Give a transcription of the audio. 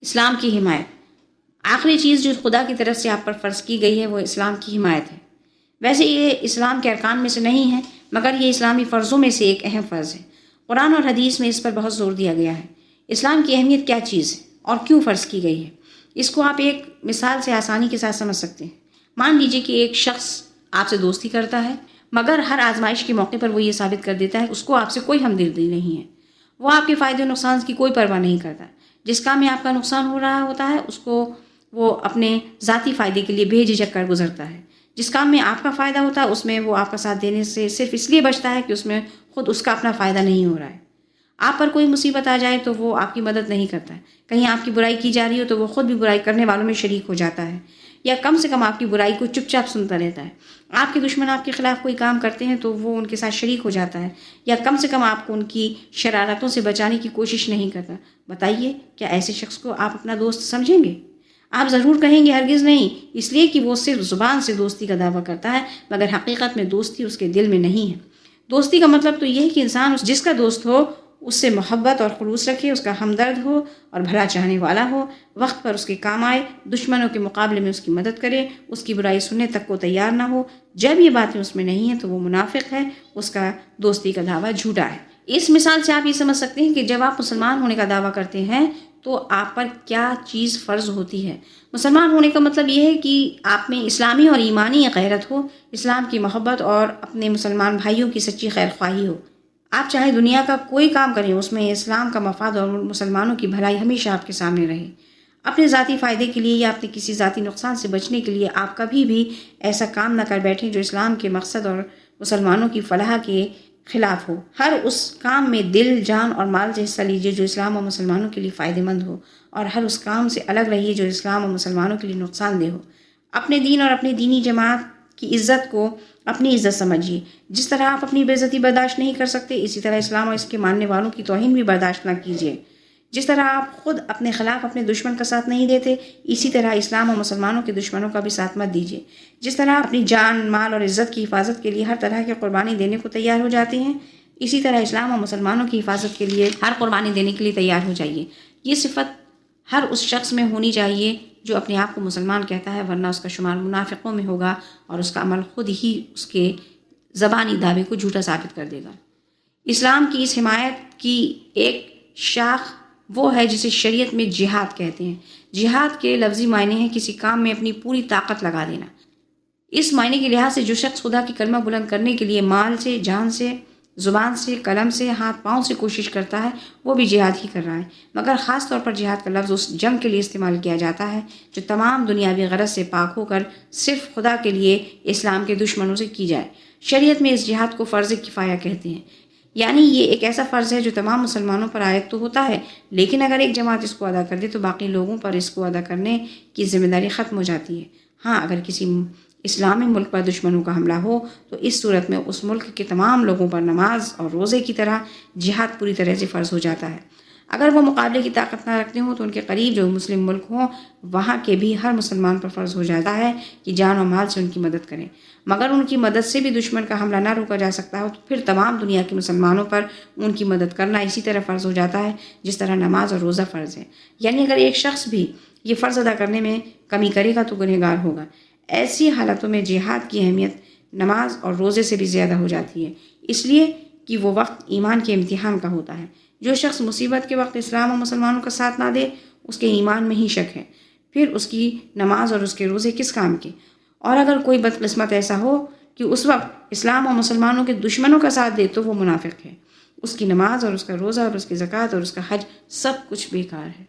اسلام کی حمایت۔ آخری چیز جو خدا کی طرف سے آپ پر فرض کی گئی ہے وہ اسلام کی حمایت ہے۔ ویسے یہ اسلام کے ارکان میں سے نہیں ہے، مگر یہ اسلامی فرضوں میں سے ایک اہم فرض ہے۔ قرآن اور حدیث میں اس پر بہت زور دیا گیا ہے۔ اسلام کی اہمیت کیا چیز ہے اور کیوں فرض کی گئی ہے، اس کو آپ ایک مثال سے آسانی کے ساتھ سمجھ سکتے ہیں۔ مان لیجیے کہ ایک شخص آپ سے دوستی کرتا ہے، مگر ہر آزمائش کے موقع پر وہ یہ ثابت کر دیتا ہے اس کو آپ سے کوئی ہمدردی نہیں ہے۔ وہ آپ کے فائدے و نقصان کی کوئی پرواہ نہیں کرتا۔ جس کام میں آپ کا نقصان ہو رہا ہوتا ہے اس کو وہ اپنے ذاتی فائدے کے لیے بے جھجک کر گزرتا ہے۔ جس کام میں آپ کا فائدہ ہوتا ہے اس میں وہ آپ کا ساتھ دینے سے صرف اس لیے بچتا ہے کہ اس میں خود اس کا اپنا فائدہ نہیں ہو رہا ہے۔ آپ پر کوئی مصیبت آ جائے تو وہ آپ کی مدد نہیں کرتا ہے۔ کہیں آپ کی برائی کی جا رہی ہو تو وہ خود بھی برائی کرنے والوں میں شریک ہو جاتا ہے، یا کم سے کم آپ کی برائی کو چپ چاپ سنتا رہتا ہے۔ آپ کے دشمن آپ کے خلاف کوئی کام کرتے ہیں تو وہ ان کے ساتھ شریک ہو جاتا ہے، یا کم سے کم آپ کو ان کی شرارتوں سے بچانے کی کوشش نہیں کرتا۔ بتائیے کیا ایسے شخص کو آپ اپنا دوست سمجھیں گے؟ آپ ضرور کہیں گے ہرگز نہیں، اس لیے کہ وہ صرف زبان سے دوستی کا دعویٰ کرتا ہے، مگر حقیقت میں دوستی اس کے دل میں نہیں ہے۔ دوستی کا مطلب تو یہ ہے کہ انسان جس کا دوست ہو اس سے محبت اور خلوص رکھے، اس کا ہمدرد ہو اور بھلا چاہنے والا ہو، وقت پر اس کے کام آئے، دشمنوں کے مقابلے میں اس کی مدد کرے، اس کی برائی سننے تک کو تیار نہ ہو۔ جب یہ باتیں اس میں نہیں ہیں تو وہ منافق ہے، اس کا دوستی کا دعویٰ جھوٹا ہے۔ اس مثال سے آپ یہ سمجھ سکتے ہیں کہ جب آپ مسلمان ہونے کا دعویٰ کرتے ہیں تو آپ پر کیا چیز فرض ہوتی ہے۔ مسلمان ہونے کا مطلب یہ ہے کہ آپ میں اسلامی اور ایمانی غیرت ہو، اسلام کی محبت اور اپنے مسلمان بھائیوں کی سچی خیر خواہی ہو۔ آپ چاہے دنیا کا کوئی کام کریں، اس میں اسلام کا مفاد اور مسلمانوں کی بھلائی ہمیشہ آپ کے سامنے رہے۔ اپنے ذاتی فائدے کے لیے یا اپنے کسی ذاتی نقصان سے بچنے کے لیے آپ کبھی بھی ایسا کام نہ کر بیٹھیں جو اسلام کے مقصد اور مسلمانوں کی فلاح کے خلاف ہو۔ ہر اس کام میں دل، جان اور مال سے حصہ لیجیے جو اسلام اور مسلمانوں کے لیے فائدہ مند ہو، اور ہر اس کام سے الگ رہیے جو اسلام اور مسلمانوں کے لیے نقصان دہ ہو۔ اپنے دین اور اپنی دینی جماعت کی عزت کو اپنی عزت سمجھیے۔ جس طرح آپ اپنی بے عزتی برداشت نہیں کر سکتے، اسی طرح اسلام اور اس کے ماننے والوں کی توہین بھی برداشت نہ کیجیے۔ جس طرح آپ خود اپنے خلاف اپنے دشمن کا ساتھ نہیں دیتے، اسی طرح اسلام اور مسلمانوں کے دشمنوں کا بھی ساتھ مت دیجیے۔ جس طرح اپنی جان، مال اور عزت کی حفاظت کے لیے ہر طرح کی قربانی دینے کو تیار ہو جاتے ہیں، اسی طرح اسلام اور مسلمانوں کی حفاظت کے لیے ہر قربانی دینے کے لیے تیار ہو جائیے۔ یہ صفت ہر اس شخص میں ہونی چاہیے جو اپنے آپ کو مسلمان کہتا ہے، ورنہ اس کا شمار منافقوں میں ہوگا اور اس کا عمل خود ہی اس کے زبانی دعوے کو جھوٹا ثابت کر دے گا۔ اسلام کی اس حمایت کی ایک شاخ وہ ہے جسے شریعت میں جہاد کہتے ہیں۔ جہاد کے لفظی معنی ہے کسی کام میں اپنی پوری طاقت لگا دینا۔ اس معنی کے لحاظ سے جو شخص خدا کی کلمہ بلند کرنے کے لیے مال سے، جان سے، زبان سے، قلم سے، ہاتھ پاؤں سے کوشش کرتا ہے، وہ بھی جہاد ہی کر رہا ہے۔ مگر خاص طور پر جہاد کا لفظ اس جنگ کے لیے استعمال کیا جاتا ہے جو تمام دنیاوی غرض سے پاک ہو کر صرف خدا کے لیے اسلام کے دشمنوں سے کی جائے۔ شریعت میں اس جہاد کو فرض کفایہ کہتے ہیں، یعنی یہ ایک ایسا فرض ہے جو تمام مسلمانوں پر عائد تو ہوتا ہے، لیکن اگر ایک جماعت اس کو ادا کر دے تو باقی لوگوں پر اس کو ادا کرنے کی ذمہ داری ختم ہو جاتی ہے۔ ہاں، اگر کسی اسلامی ملک پر دشمنوں کا حملہ ہو تو اس صورت میں اس ملک کے تمام لوگوں پر نماز اور روزے کی طرح جہاد پوری طرح سے فرض ہو جاتا ہے۔ اگر وہ مقابلے کی طاقت نہ رکھتے ہوں تو ان کے قریب جو مسلم ملک ہوں وہاں کے بھی ہر مسلمان پر فرض ہو جاتا ہے کہ جان و مال سے ان کی مدد کریں۔ مگر ان کی مدد سے بھی دشمن کا حملہ نہ روکا جا سکتا ہو تو پھر تمام دنیا کے مسلمانوں پر ان کی مدد کرنا اسی طرح فرض ہو جاتا ہے جس طرح نماز اور روزہ فرض ہے۔ یعنی اگر ایک شخص بھی یہ فرض ادا کرنے میں کمی کرے گا تو گنہگار ہوگا۔ ایسی حالتوں میں جہاد کی اہمیت نماز اور روزے سے بھی زیادہ ہو جاتی ہے، اس لیے کہ وہ وقت ایمان کے امتحان کا ہوتا ہے۔ جو شخص مصیبت کے وقت اسلام اور مسلمانوں کا ساتھ نہ دے اس کے ایمان میں ہی شک ہے، پھر اس کی نماز اور اس کے روزے کس کام کے؟ اور اگر کوئی بدقسمت ایسا ہو کہ اس وقت اسلام اور مسلمانوں کے دشمنوں کا ساتھ دے تو وہ منافق ہے۔ اس کی نماز اور اس کا روزہ اور اس کی زکوٰۃ اور اس کا حج سب کچھ بیکار ہے۔